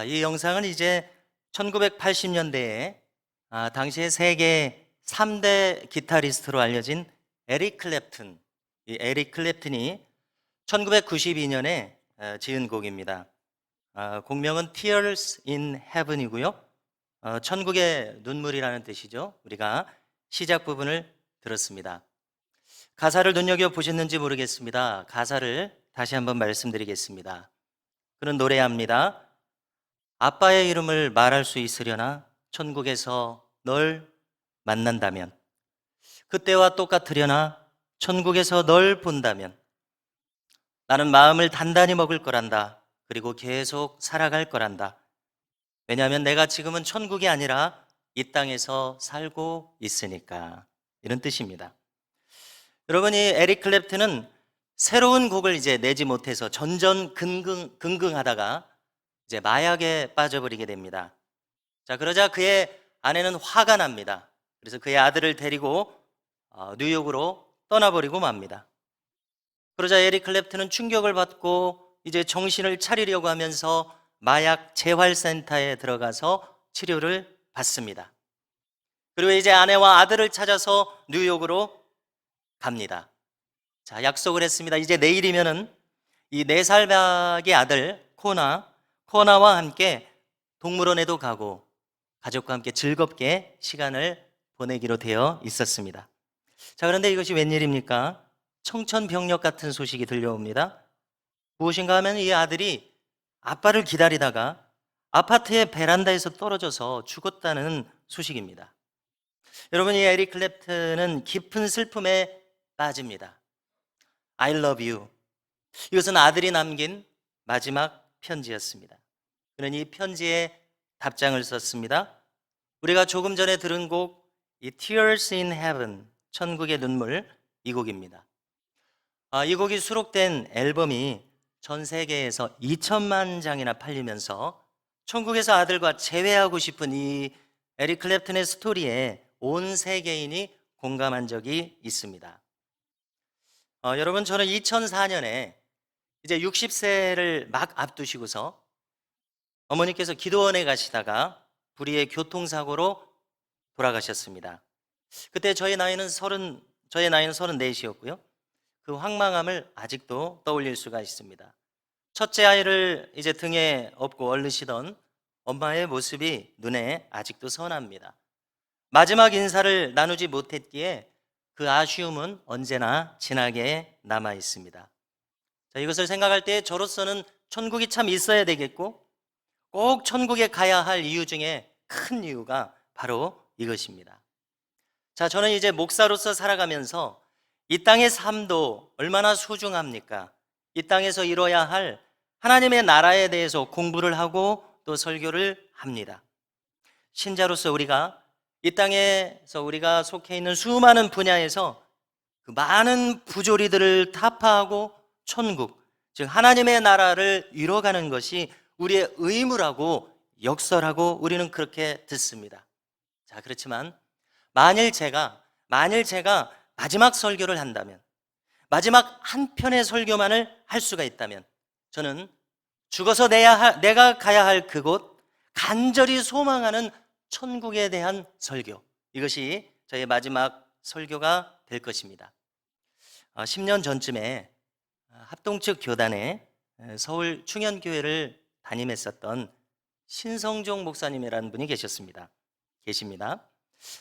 이 영상은 이제 1980년대에 당시에 세계 3대 기타리스트로 알려진 에릭 클랩튼, 이 에릭 클랩튼이 1992년에 지은 곡입니다. 곡명은 Tears in Heaven이고요. 천국의 눈물이라는 뜻이죠. 우리가 시작 부분을 들었습니다. 가사를 눈여겨보셨는지 모르겠습니다. 가사를 다시 한번 말씀드리겠습니다. 그는 노래합니다. 아빠의 이름을 말할 수 있으려나 천국에서 널 만난다면, 그때와 똑같으려나 천국에서 널 본다면, 나는 마음을 단단히 먹을 거란다. 그리고 계속 살아갈 거란다. 왜냐하면 내가 지금은 천국이 아니라 이 땅에서 살고 있으니까. 이런 뜻입니다. 여러분, 이 에릭 클랩튼은 새로운 곡을 이제 내지 못해서 전전긍긍하다가 이제 마약에 빠져버리게 됩니다. 자, 그러자 그의 아내는 화가 납니다. 그래서 그의 아들을 데리고 뉴욕으로 떠나버리고 맙니다. 그러자 에릭 클랩튼은 충격을 받고 이제 정신을 차리려고 하면서 마약 재활센터에 들어가서 치료를 받습니다. 그리고 이제 아내와 아들을 찾아서 뉴욕으로 갑니다. 자, 약속을 했습니다. 이제 내일이면은 이 4살 밖의 아들 코나와 함께 동물원에도 가고 가족과 함께 즐겁게 시간을 보내기로 되어 있었습니다. 자, 그런데 이것이 웬일입니까? 청천벽력 같은 소식이 들려옵니다. 무엇인가 하면 이 아들이 아빠를 기다리다가 아파트의 베란다에서 떨어져서 죽었다는 소식입니다. 여러분, 이 에릭 클랩튼은 깊은 슬픔에 빠집니다. I love you. 이것은 아들이 남긴 마지막 편지였습니다. 그는 이 편지에 답장을 썼습니다. 우리가 조금 전에 들은 곡, 이 Tears in Heaven, 천국의 눈물, 이 곡입니다. 이 곡이 수록된 앨범이 전 세계에서 2천만 장이나 팔리면서 천국에서 아들과 재회하고 싶은 이 에릭 클랩튼의 스토리에 온 세계인이 공감한 적이 있습니다. 여러분, 저는 2004년에 이제 60세를 막 앞두시고서 어머니께서 기도원에 가시다가 불의의 교통사고로 돌아가셨습니다. 그때 저의 나이는 34이었고요. 그 황망함을 아직도 떠올릴 수가 있습니다. 첫째 아이를 이제 등에 업고 얼르시던 엄마의 모습이 눈에 아직도 선합니다. 마지막 인사를 나누지 못했기에 그 아쉬움은 언제나 진하게 남아 있습니다. 자, 이것을 생각할 때 저로서는 천국이 참 있어야 되겠고 꼭 천국에 가야 할 이유 중에 큰 이유가 바로 이것입니다. 자, 저는 이제 목사로서 살아가면서 이 땅의 삶도 얼마나 소중합니까? 이 땅에서 이뤄야 할 하나님의 나라에 대해서 공부를 하고 또 설교를 합니다. 신자로서 우리가 이 땅에서 우리가 속해 있는 수많은 분야에서 그 많은 부조리들을 타파하고 천국, 즉 하나님의 나라를 이뤄가는 것이 우리의 의무라고 역설하고 우리는 그렇게 듣습니다. 자, 그렇지만 만일 제가 마지막 설교를 한다면, 마지막 한 편의 설교만을 할 수가 있다면, 저는 죽어서 내가 가야 할 그곳, 간절히 소망하는 천국에 대한 설교, 이것이 저의 마지막 설교가 될 것입니다. 10년 전쯤에 합동측 교단에 서울 충현교회를 담임했었던 신성종 목사님이라는 분이 계십니다.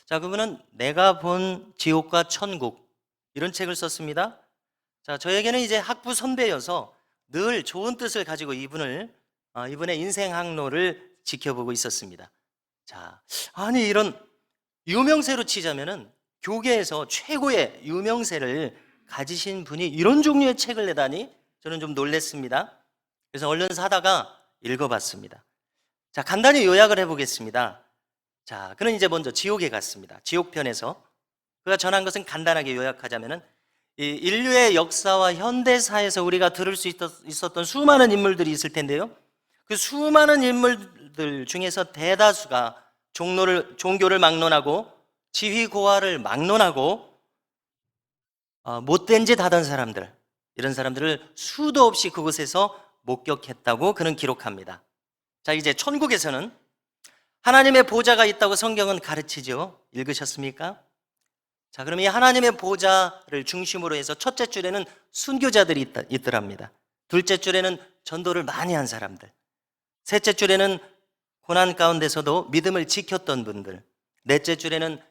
자, 그분은 내가 본 지옥과 천국, 이런 책을 썼습니다. 자, 저에게는 이제 학부 선배여서 늘 좋은 뜻을 가지고 이분의 인생 항로를 지켜보고 있었습니다. 자, 아니 이런 유명세로 치자면은 교계에서 최고의 유명세를 가지신 분이 이런 종류의 책을 내다니 저는 좀 놀랐습니다. 그래서 얼른 사다가 읽어봤습니다. 자, 간단히 요약을 해보겠습니다. 자, 그는 이제 먼저 지옥에 갔습니다. 지옥편에서 그가 전한 것은 간단하게 요약하자면은 이 인류의 역사와 현대사에서 우리가 들을 수 있었던 수많은 인물들이 있을 텐데요. 그 수많은 인물들 중에서 대다수가 종교를 막론하고 지휘고하를 막론하고 못된 짓 하던 사람들, 이런 사람들을 수도 없이 그곳에서 목격했다고 그는 기록합니다. 자, 이제 천국에서는 하나님의 보좌가 있다고 성경은 가르치죠. 읽으셨습니까? 자, 그럼 이 하나님의 보좌를 중심으로 해서 첫째 줄에는 순교자들이 있더랍니다. 둘째 줄에는 전도를 많이 한 사람들, 셋째 줄에는 고난 가운데서도 믿음을 지켰던 분들, 넷째 줄에는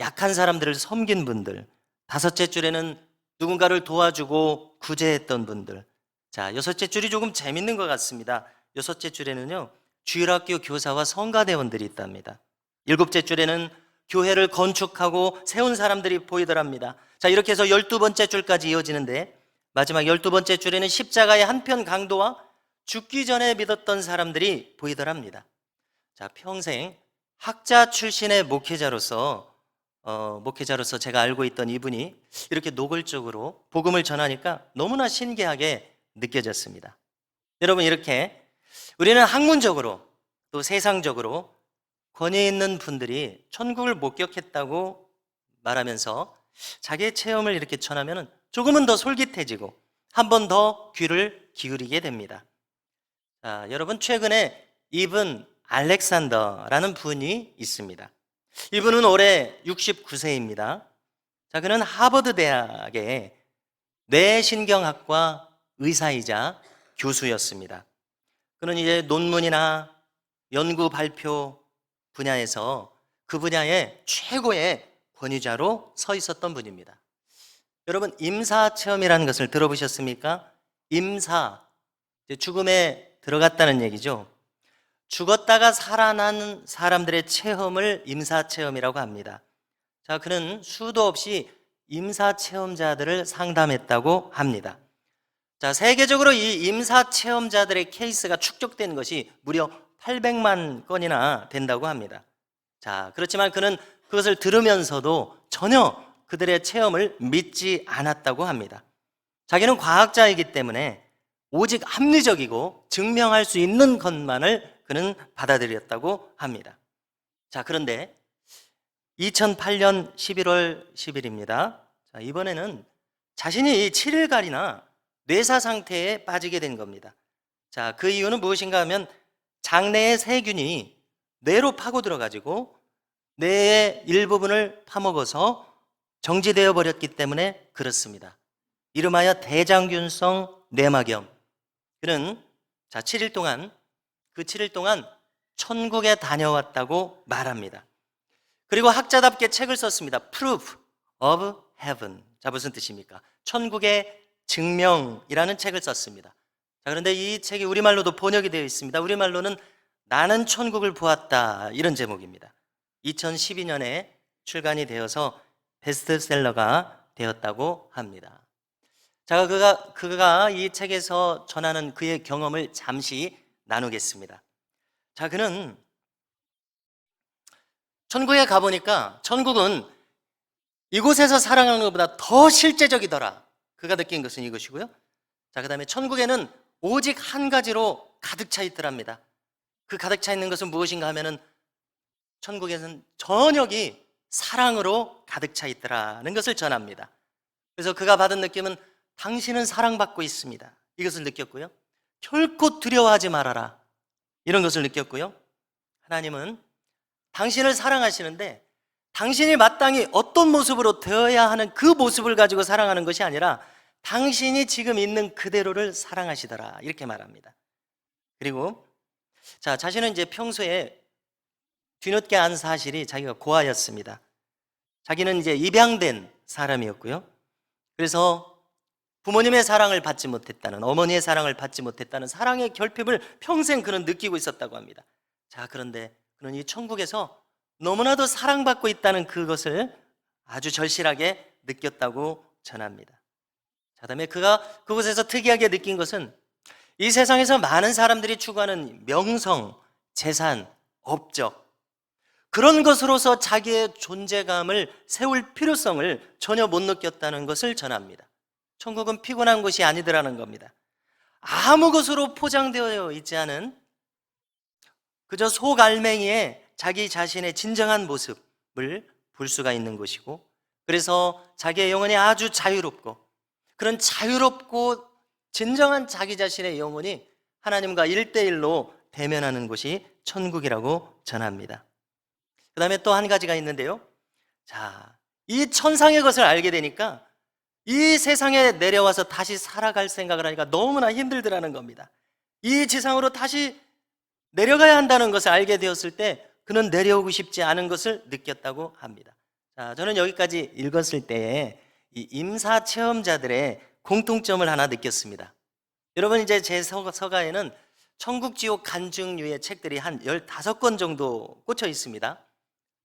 약한 사람들을 섬긴 분들, 다섯째 줄에는 누군가를 도와주고 구제했던 분들. 자, 여섯째 줄이 조금 재밌는 것 같습니다. 여섯째 줄에는요, 주일학교 교사와 성가대원들이 있답니다. 일곱째 줄에는 교회를 건축하고 세운 사람들이 보이더랍니다. 자, 이렇게 해서 12번째 줄까지 이어지는데, 마지막 12번째 줄에는 십자가의 한편 강도와 죽기 전에 믿었던 사람들이 보이더랍니다. 자, 평생 학자 출신의 목회자로서 제가 알고 있던 이분이 이렇게 노골적으로 복음을 전하니까 너무나 신기하게 느껴졌습니다. 여러분, 이렇게 우리는 학문적으로 또 세상적으로 권위 있는 분들이 천국을 목격했다고 말하면서 자기의 체험을 이렇게 전하면 조금은 더 솔깃해지고 한 번 더 귀를 기울이게 됩니다. 자, 여러분, 최근에 이분 알렉산더라는 분이 있습니다. 이분은 올해 69세입니다. 자, 그는 하버드 대학의 뇌신경학과 의사이자 교수였습니다. 그는 이제 논문이나 연구 발표 분야에서 그 분야의 최고의 권위자로 서 있었던 분입니다. 여러분, 임사체험이라는 것을 들어보셨습니까? 임사, 죽음에 들어갔다는 얘기죠. 죽었다가 살아난 사람들의 체험을 임사체험이라고 합니다. 자, 그는 수도 없이 임사체험자들을 상담했다고 합니다. 자, 세계적으로 이 임사체험자들의 케이스가 축적된 것이 무려 800만 건이나 된다고 합니다. 자, 그렇지만 그는 그것을 들으면서도 전혀 그들의 체험을 믿지 않았다고 합니다. 자기는 과학자이기 때문에 오직 합리적이고 증명할 수 있는 것만을 그는 받아들였다고 합니다. 자, 그런데 2008년 11월 10일입니다. 자, 이번에는 자신이 이 7일간이나 뇌사 상태에 빠지게 된 겁니다. 자, 그 이유는 무엇인가 하면 장내의 세균이 뇌로 파고들어 가지고 뇌의 일부분을 파먹어서 정지되어 버렸기 때문에 그렇습니다. 이름하여 대장균성 뇌막염. 그는 7일 동안 천국에 다녀왔다고 말합니다. 그리고 학자답게 책을 썼습니다. Proof of Heaven. 자, 무슨 뜻입니까? 천국의 증명이라는 책을 썼습니다. 자, 그런데 이 책이 우리말로도 번역이 되어 있습니다. 우리말로는 나는 천국을 보았다, 이런 제목입니다. 2012년에 출간이 되어서 베스트셀러가 되었다고 합니다. 자, 그가 이 책에서 전하는 그의 경험을 잠시 나누겠습니다. 자, 그는 천국에 가보니까 천국은 이곳에서 살아가는 것보다 더 실제적이더라. 그가 느낀 것은 이것이고요. 자, 그 다음에 천국에는 오직 한 가지로 가득 차 있더랍니다. 그 가득 차 있는 것은 무엇인가 하면은 천국에는 전역이 사랑으로 가득 차 있더라는 것을 전합니다. 그래서 그가 받은 느낌은 당신은 사랑받고 있습니다, 이것을 느꼈고요. 결코 두려워하지 말아라, 이런 것을 느꼈고요. 하나님은 당신을 사랑하시는데 당신이 마땅히 어떤 모습으로 되어야 하는 그 모습을 가지고 사랑하는 것이 아니라 당신이 지금 있는 그대로를 사랑하시더라, 이렇게 말합니다. 그리고 자신은 이제 평소에 뒤늦게 안 사실이 자기가 고아였습니다. 자기는 이제 입양된 사람이었고요. 그래서 부모님의 사랑을 받지 못했다는, 어머니의 사랑을 받지 못했다는 사랑의 결핍을 평생 그는 느끼고 있었다고 합니다. 자, 그런데 그는 이 천국에서 너무나도 사랑받고 있다는 그것을 아주 절실하게 느꼈다고 전합니다. 자, 그다음에 그가 그곳에서 특이하게 느낀 것은 이 세상에서 많은 사람들이 추구하는 명성, 재산, 업적, 그런 것으로서 자기의 존재감을 세울 필요성을 전혀 못 느꼈다는 것을 전합니다. 천국은 피곤한 곳이 아니더라는 겁니다. 아무 것으로 포장되어 있지 않은 그저 속알맹이에 자기 자신의 진정한 모습을 볼 수가 있는 곳이고, 그래서 자기의 영혼이 아주 자유롭고, 그런 자유롭고 진정한 자기 자신의 영혼이 하나님과 1대1로 대면하는 곳이 천국이라고 전합니다. 그 다음에 또 한 가지가 있는데요. 자, 이 천상의 것을 알게 되니까 이 세상에 내려와서 다시 살아갈 생각을 하니까 너무나 힘들더라는 겁니다. 이 지상으로 다시 내려가야 한다는 것을 알게 되었을 때 그는 내려오고 싶지 않은 것을 느꼈다고 합니다. 자, 저는 여기까지 읽었을 때에 이 임사 체험자들의 공통점을 하나 느꼈습니다. 여러분, 이제 제 서가에는 천국 지옥 간증류의 책들이 한 15권 정도 꽂혀 있습니다.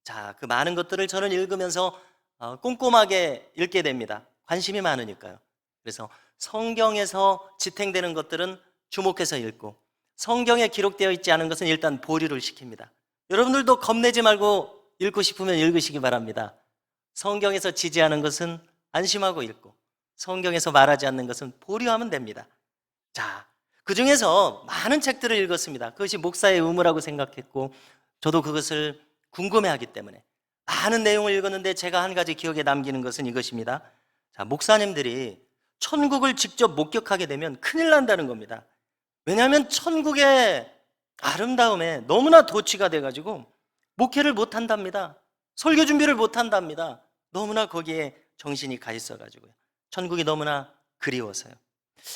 자, 그 많은 것들을 저는 읽으면서 꼼꼼하게 읽게 됩니다. 관심이 많으니까요. 그래서 성경에서 지탱되는 것들은 주목해서 읽고, 성경에 기록되어 있지 않은 것은 일단 보류를 시킵니다. 여러분들도 겁내지 말고 읽고 싶으면 읽으시기 바랍니다. 성경에서 지지하는 것은 안심하고 읽고, 성경에서 말하지 않는 것은 보류하면 됩니다. 자, 그 중에서 많은 책들을 읽었습니다. 그것이 목사의 의무라고 생각했고, 저도 그것을 궁금해하기 때문에 많은 내용을 읽었는데 제가 한 가지 기억에 남기는 것은 이것입니다. 자, 목사님들이 천국을 직접 목격하게 되면 큰일 난다는 겁니다. 왜냐하면 천국의 아름다움에 너무나 도취가 돼가지고 목회를 못 한답니다. 설교 준비를 못 한답니다. 너무나 거기에 정신이 가 있어가지고요. 천국이 너무나 그리워서요.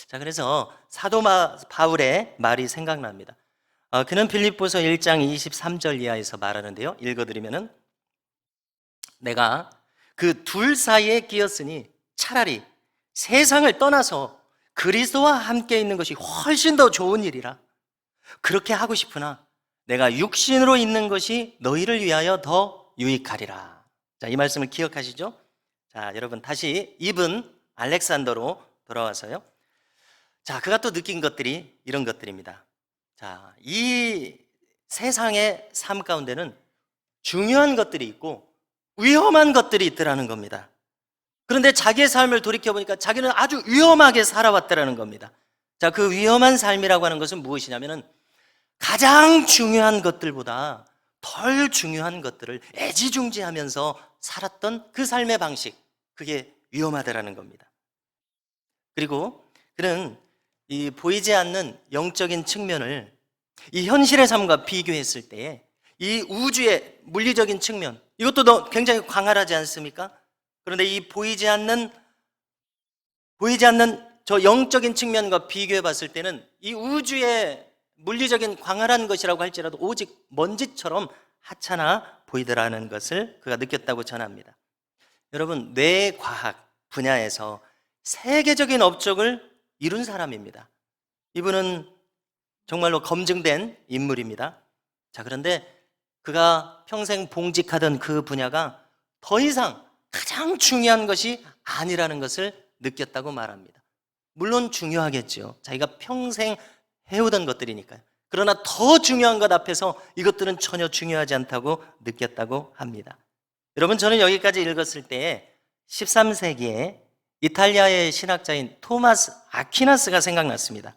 자, 그래서 사도 바울의 말이 생각납니다. 그는 빌립보서 1장 23절 이하에서 말하는데요. 읽어드리면은, 내가 그 둘 사이에 끼었으니 차라리 세상을 떠나서 그리스도와 함께 있는 것이 훨씬 더 좋은 일이라. 그렇게 하고 싶으나 내가 육신으로 있는 것이 너희를 위하여 더 유익하리라. 자, 이 말씀을 기억하시죠? 자, 여러분 다시 이분 알렉산더로 돌아와서요. 자, 그가 또 느낀 것들이 이런 것들입니다. 자, 이 세상의 삶 가운데는 중요한 것들이 있고 위험한 것들이 있더라는 겁니다. 그런데 자기의 삶을 돌이켜보니까 자기는 아주 위험하게 살아왔다는 겁니다. 자, 그 위험한 삶이라고 하는 것은 무엇이냐면은 가장 중요한 것들보다 덜 중요한 것들을 애지중지하면서 살았던 그 삶의 방식, 그게 위험하다라는 겁니다. 그리고 그는 이 보이지 않는 영적인 측면을 이 현실의 삶과 비교했을 때에 이 우주의 물리적인 측면, 이것도 굉장히 광활하지 않습니까? 그런데 이 보이지 않는 저 영적인 측면과 비교해 봤을 때는 이 우주의 물리적인 광활한 것이라고 할지라도 오직 먼지처럼 하찮아 보이더라는 것을 그가 느꼈다고 전합니다. 여러분, 뇌과학 분야에서 세계적인 업적을 이룬 사람입니다. 이분은 정말로 검증된 인물입니다. 자, 그런데 그가 평생 봉직하던 그 분야가 더 이상 가장 중요한 것이 아니라는 것을 느꼈다고 말합니다. 물론 중요하겠죠. 자기가 평생 해오던 것들이니까요. 그러나 더 중요한 것 앞에서 이것들은 전혀 중요하지 않다고 느꼈다고 합니다. 여러분, 저는 여기까지 읽었을 때에 13세기에 이탈리아의 신학자인 토마스 아퀴나스가 생각났습니다.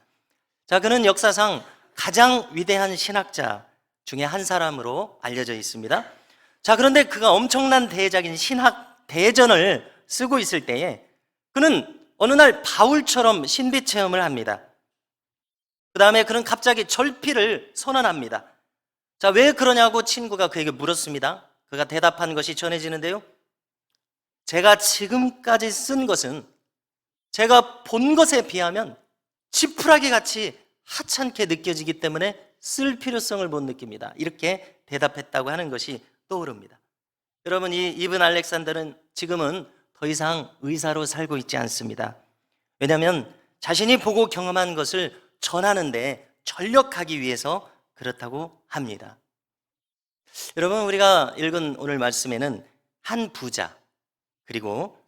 자, 그는 역사상 가장 위대한 신학자 중에 한 사람으로 알려져 있습니다. 자, 그런데 그가 엄청난 대작인 신학 대전을 쓰고 있을 때에 그는 어느 날 바울처럼 신비 체험을 합니다. 그 다음에 그는 갑자기 절필을 선언합니다. 자, 왜 그러냐고 친구가 그에게 물었습니다. 그가 대답한 것이 전해지는데요. 제가 지금까지 쓴 것은 제가 본 것에 비하면 지푸라기 같이 하찮게 느껴지기 때문에 쓸 필요성을 못 느낍니다. 이렇게 대답했다고 하는 것이 떠오릅니다. 여러분, 이 이븐 알렉산더는 지금은 더 이상 의사로 살고 있지 않습니다. 왜냐하면 자신이 보고 경험한 것을 전하는데 전력하기 위해서 그렇다고 합니다. 여러분, 우리가 읽은 오늘 말씀에는 한 부자 그리고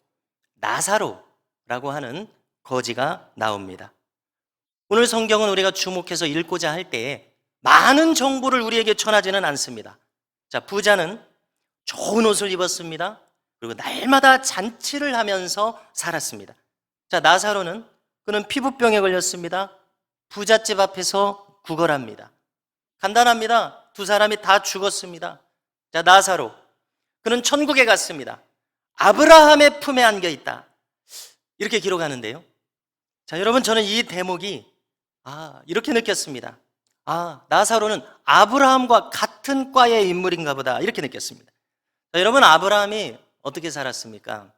나사로라고 하는 거지가 나옵니다. 오늘 성경은 우리가 주목해서 읽고자 할 때에 많은 정보를 우리에게 전하지는 않습니다. 자, 부자는 좋은 옷을 입었습니다. 그리고 날마다 잔치를 하면서 살았습니다. 자, 나사로는 그는 피부병에 걸렸습니다. 부잣집 앞에서 구걸합니다. 간단합니다. 두 사람이 다 죽었습니다. 자, 나사로, 그는 천국에 갔습니다. 아브라함의 품에 안겨 있다. 이렇게 기록하는데요. 자, 여러분, 저는 이 대목이 이렇게 느꼈습니다. 나사로는 아브라함과 같은 과의 인물인가 보다 이렇게 느꼈습니다. 자, 여러분, 아브라함이 어떻게 살았습니까?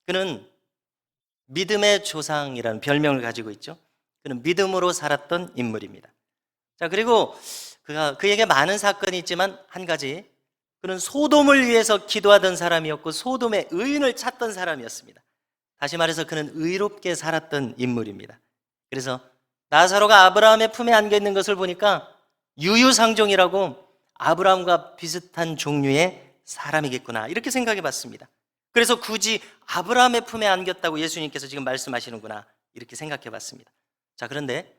그는 믿음의 조상이라는 별명을 가지고 있죠. 그는 믿음으로 살았던 인물입니다. 자, 그리고 그에게 많은 사건이 있지만 한 가지, 그는 소돔을 위해서 기도하던 사람이었고 소돔의 의인을 찾던 사람이었습니다. 다시 말해서 그는 의롭게 살았던 인물입니다. 그래서 나사로가 아브라함의 품에 안겨 있는 것을 보니까 유유상종이라고 아브라함과 비슷한 종류의 사람이겠구나 이렇게 생각해 봤습니다. 그래서 굳이 아브라함의 품에 안겼다고 예수님께서 지금 말씀하시는구나 이렇게 생각해 봤습니다. 자, 그런데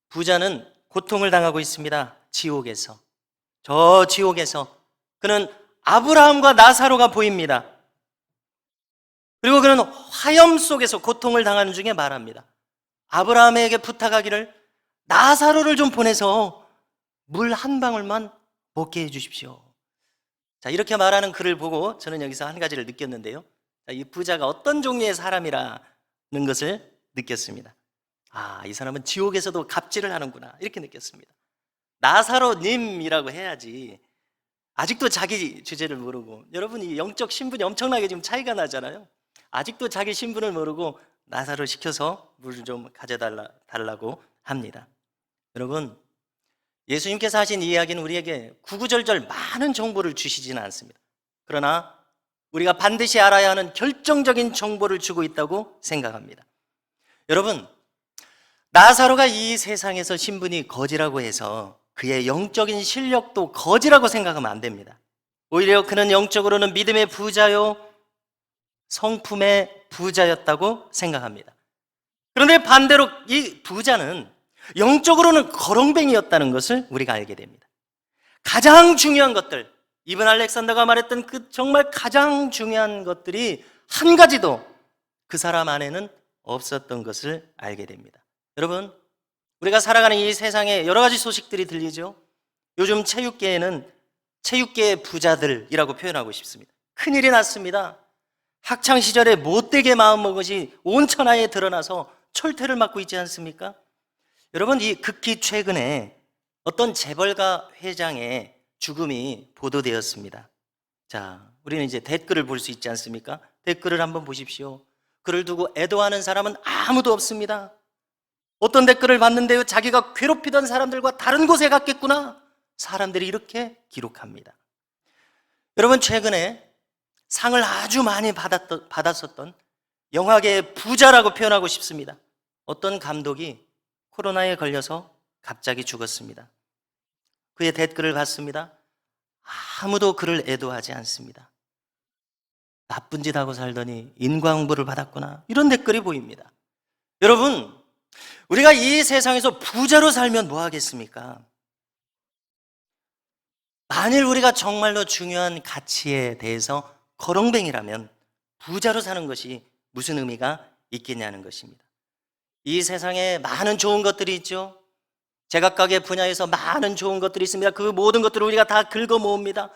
부자는 고통을 당하고 있습니다. 지옥에서. 저 지옥에서 그는 아브라함과 나사로가 보입니다. 그리고 그는 화염 속에서 고통을 당하는 중에 말합니다. 아브라함에게 부탁하기를 나사로를 좀 보내서 물 한 방울만 먹게 해주십시오. 자, 이렇게 말하는 그를 보고 저는 여기서 한 가지를 느꼈는데요. 자, 이 부자가 어떤 종류의 사람이라는 것을 느꼈습니다. 이 사람은 지옥에서도 갑질을 하는구나 이렇게 느꼈습니다. 나사로님이라고 해야지 아직도 자기 주제를 모르고, 여러분 이 영적 신분이 엄청나게 지금 차이가 나잖아요. 아직도 자기 신분을 모르고 나사로 시켜서 물을 좀 가져달라고 합니다. 여러분, 예수님께서 하신 이 이야기는 우리에게 구구절절 많은 정보를 주시지는 않습니다. 그러나 우리가 반드시 알아야 하는 결정적인 정보를 주고 있다고 생각합니다. 여러분, 나사로가 이 세상에서 신분이 거지라고 해서 그의 영적인 실력도 거지라고 생각하면 안 됩니다. 오히려 그는 영적으로는 믿음의 부자요 성품의 부자였다고 생각합니다. 그런데 반대로 이 부자는 영적으로는 거렁뱅이였다는 것을 우리가 알게 됩니다. 가장 중요한 것들, 이븐 알렉산더가 말했던 그 정말 가장 중요한 것들이 한 가지도 그 사람 안에는 없었던 것을 알게 됩니다. 여러분, 우리가 살아가는 이 세상에 여러 가지 소식들이 들리죠. 요즘 체육계에는 체육계의 부자들이라고 표현하고 싶습니다. 큰일이 났습니다. 학창시절에 못되게 마음먹으시 온 천하에 드러나서 철퇴를 맞고 있지 않습니까? 여러분, 이 극히 최근에 어떤 재벌가 회장의 죽음이 보도되었습니다. 자, 우리는 이제 댓글을 볼 수 있지 않습니까? 댓글을 한번 보십시오. 그를 두고 애도하는 사람은 아무도 없습니다. 어떤 댓글을 봤는데요, 자기가 괴롭히던 사람들과 다른 곳에 갔겠구나. 사람들이 이렇게 기록합니다. 여러분, 최근에 상을 아주 많이 받았었던 영화계의 부자라고 표현하고 싶습니다. 어떤 감독이 코로나에 걸려서 갑자기 죽었습니다. 그의 댓글을 봤습니다. 아무도 그를 애도하지 않습니다. 나쁜 짓 하고 살더니 인과응보를 받았구나. 이런 댓글이 보입니다. 여러분, 우리가 이 세상에서 부자로 살면 뭐 하겠습니까? 만일 우리가 정말로 중요한 가치에 대해서 거렁뱅이라면 부자로 사는 것이 무슨 의미가 있겠냐는 것입니다. 이 세상에 많은 좋은 것들이 있죠. 제각각의 분야에서 많은 좋은 것들이 있습니다. 그 모든 것들을 우리가 다 긁어 모읍니다.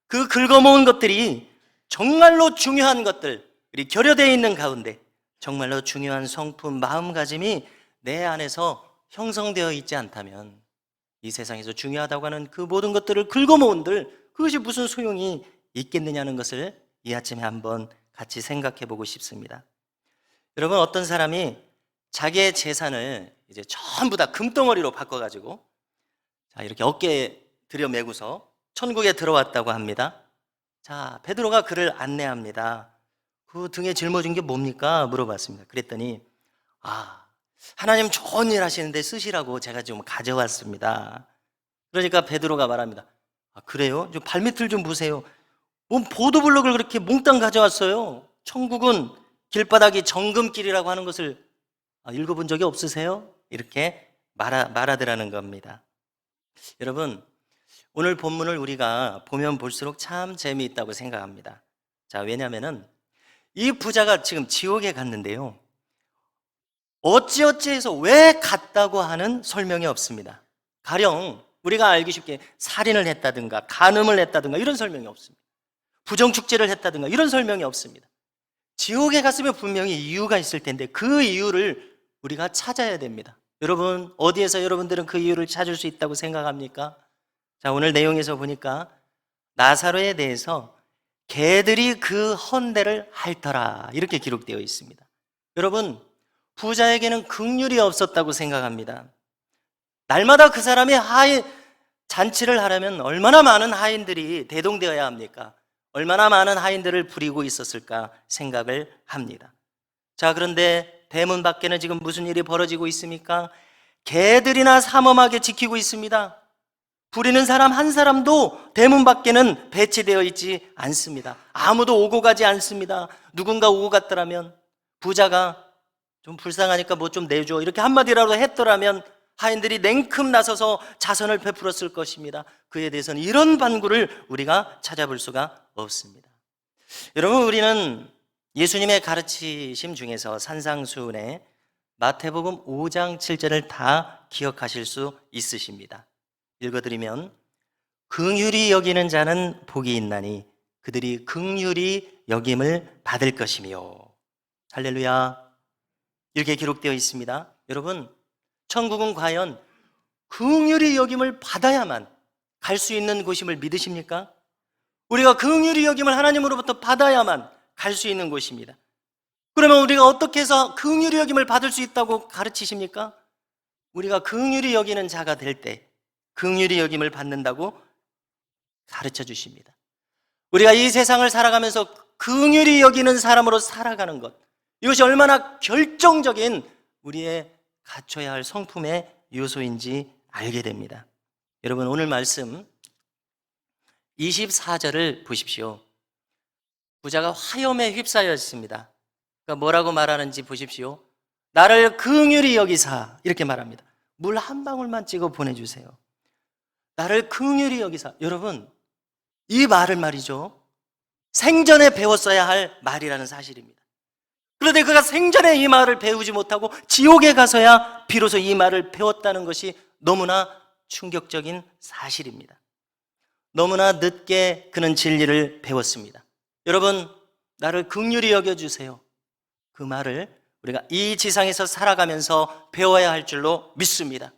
그 긁어 모은 것들이 정말로 중요한 것들, 우리 결여되어 있는 가운데 정말로 중요한 성품, 마음가짐이 내 안에서 형성되어 있지 않다면 이 세상에서 중요하다고 하는 그 모든 것들을 긁어 모은들 그것이 무슨 소용이 있겠느냐는 것을 이 아침에 한번 같이 생각해 보고 싶습니다. 여러분, 어떤 사람이 자기의 재산을 이제 전부 다 금덩어리로 바꿔가지고 이렇게 어깨에 들여매고서 천국에 들어왔다고 합니다. 자, 베드로가 그를 안내합니다. 그 등에 짊어진 게 뭡니까? 물어봤습니다. 그랬더니 하나님 좋은 일 하시는데 쓰시라고 제가 좀 가져왔습니다. 그러니까 베드로가 말합니다. 그래요? 좀 발밑을 좀 보세요. 뭔 보도블록을 그렇게 몽땅 가져왔어요? 천국은 길바닥이 정금길이라고 하는 것을 읽어본 적이 없으세요? 이렇게 말하더라는 겁니다. 여러분, 오늘 본문을 우리가 보면 볼수록 참 재미있다고 생각합니다. 자, 왜냐하면은 이 부자가 지금 지옥에 갔는데요, 어찌어찌해서 왜 갔다고 하는 설명이 없습니다. 가령 우리가 알기 쉽게 살인을 했다든가 간음을 했다든가 이런 설명이 없습니다. 부정축제를 했다든가 이런 설명이 없습니다. 지옥에 갔으면 분명히 이유가 있을 텐데 그 이유를 우리가 찾아야 됩니다. 여러분, 어디에서 여러분들은 그 이유를 찾을 수 있다고 생각합니까? 자, 오늘 내용에서 보니까 나사로에 대해서 개들이 그 헌대를 핥더라 이렇게 기록되어 있습니다. 여러분, 부자에게는 긍휼이 없었다고 생각합니다. 날마다 그 사람이 하인 잔치를 하려면 얼마나 많은 하인들이 대동되어야 합니까? 얼마나 많은 하인들을 부리고 있었을까 생각을 합니다. 자, 그런데 대문 밖에는 지금 무슨 일이 벌어지고 있습니까? 개들이나 삼엄하게 지키고 있습니다. 부리는 사람 한 사람도 대문 밖에는 배치되어 있지 않습니다. 아무도 오고 가지 않습니다. 누군가 오고 갔더라면, 부자가 좀 불쌍하니까 뭐 좀 내줘 이렇게 한마디라도 했더라면 하인들이 냉큼 나서서 자선을 베풀었을 것입니다. 그에 대해서는 이런 반구를 우리가 찾아볼 수가 없습니다. 여러분, 우리는 예수님의 가르치심 중에서 산상수훈의 마태복음 5장 7절을 다 기억하실 수 있으십니다. 읽어드리면, 긍휼히 여기는 자는 복이 있나니 그들이 긍휼히 여김을 받을 것이며. 할렐루야. 이렇게 기록되어 있습니다. 여러분, 천국은 과연 긍휼히 여김을 받아야만 갈 수 있는 곳임을 믿으십니까? 우리가 긍휼히 여김을 하나님으로부터 받아야만 갈 수 있는 곳입니다. 그러면 우리가 어떻게 해서 긍휼히 여김을 받을 수 있다고 가르치십니까? 우리가 긍휼히 여기는 자가 될 때 긍휼히 여김을 받는다고 가르쳐 주십니다. 우리가 이 세상을 살아가면서 긍휼히 여기는 사람으로 살아가는 것, 이것이 얼마나 결정적인 우리의 갖춰야 할 성품의 요소인지 알게 됩니다. 여러분, 오늘 말씀 24절을 보십시오. 부자가 화염에 휩싸여 있습니다. 그러니까 뭐라고 말하는지 보십시오. 나를 긍휼히 여기사, 이렇게 말합니다. 물 한 방울만 찍어 보내주세요. 나를 긍휼히 여기사. 여러분, 이 말을 말이죠, 생전에 배웠어야 할 말이라는 사실입니다. 그런데 그가 생전에 이 말을 배우지 못하고 지옥에 가서야 비로소 이 말을 배웠다는 것이 너무나 충격적인 사실입니다. 너무나 늦게 그는 진리를 배웠습니다. 여러분, 나를 긍휼히 여겨주세요. 그 말을 우리가 이 지상에서 살아가면서 배워야 할 줄로 믿습니다.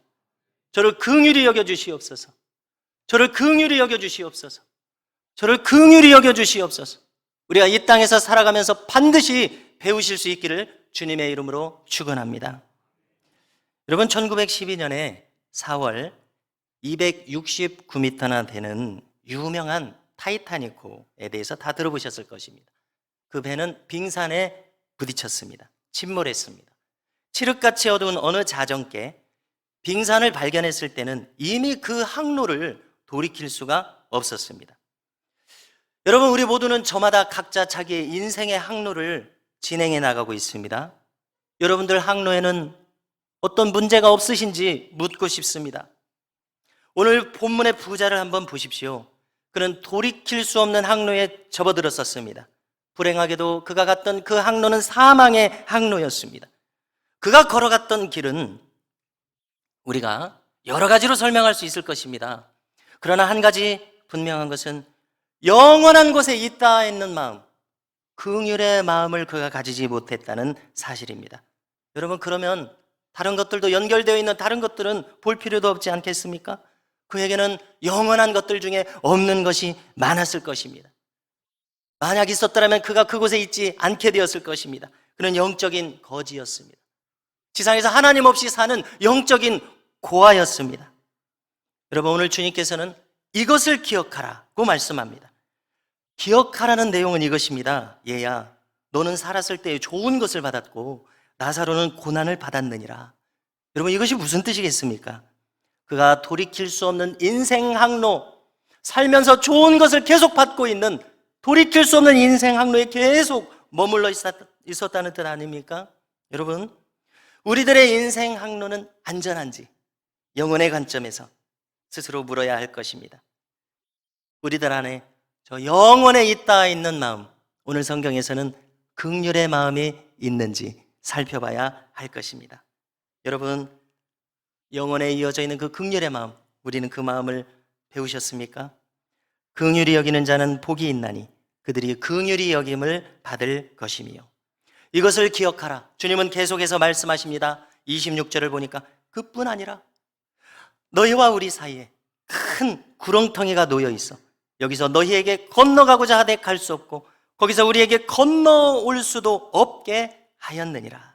저를 긍휼히 여겨주시옵소서. 저를 긍휼히 여겨주시옵소서. 저를 긍휼히 여겨주시옵소서. 우리가 이 땅에서 살아가면서 반드시 배우실 수 있기를 주님의 이름으로 축원합니다. 여러분, 1912년에 4월 269m나 되는 유명한 타이타닉호에 대해서 다 들어보셨을 것입니다. 그 배는 빙산에 부딪혔습니다. 침몰했습니다. 칠흑같이 어두운 어느 자정께 빙산을 발견했을 때는 이미 그 항로를 돌이킬 수가 없었습니다. 여러분, 우리 모두는 저마다 각자 자기의 인생의 항로를 진행해 나가고 있습니다. 여러분들 항로에는 어떤 문제가 없으신지 묻고 싶습니다. 오늘 본문의 부자를 한번 보십시오. 그는 돌이킬 수 없는 항로에 접어들었었습니다. 불행하게도 그가 갔던 그 항로는 사망의 항로였습니다. 그가 걸어갔던 길은 우리가 여러 가지로 설명할 수 있을 것입니다. 그러나 한 가지 분명한 것은 영원한 곳에 있다 있는 마음, 긍휼의 마음을 그가 가지지 못했다는 사실입니다. 여러분, 그러면 다른 것들도 연결되어 있는 다른 것들은 볼 필요도 없지 않겠습니까? 그에게는 영원한 것들 중에 없는 것이 많았을 것입니다. 만약 있었더라면 그가 그곳에 있지 않게 되었을 것입니다. 그는 영적인 거지였습니다. 지상에서 하나님 없이 사는 영적인 고아였습니다. 여러분, 오늘 주님께서는 이것을 기억하라고 말씀합니다. 기억하라는 내용은 이것입니다. 얘야, 너는 살았을 때 좋은 것을 받았고 나사로는 고난을 받았느니라. 여러분, 이것이 무슨 뜻이겠습니까? 그가 돌이킬 수 없는 인생 항로, 살면서 좋은 것을 계속 받고 있는 돌이킬 수 없는 인생 항로에 계속 머물러 있었다는 뜻 아닙니까? 여러분, 우리들의 인생 항로는 안전한지 영혼의 관점에서 스스로 물어야 할 것입니다. 우리들 안에 저 영원에 있다 있는 마음, 오늘 성경에서는 긍휼의 마음이 있는지 살펴봐야 할 것입니다. 여러분, 영혼에 이어져 있는 그 긍휼의 마음, 우리는 그 마음을 배우셨습니까? 긍휼히 여기는 자는 복이 있나니 그들이 긍휼히 여김을 받을 것이며. 이것을 기억하라. 주님은 계속해서 말씀하십니다. 26절을 보니까 그뿐 아니라 너희와 우리 사이에 큰 구렁텅이가 놓여 있어. 여기서 너희에게 건너가고자 하되 갈 수 없고 거기서 우리에게 건너올 수도 없게 하였느니라.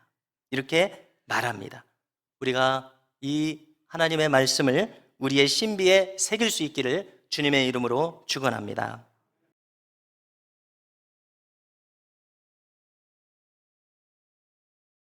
이렇게 말합니다. 우리가 이 하나님의 말씀을 우리의 신비에 새길 수 있기를 주님의 이름으로 축원합니다.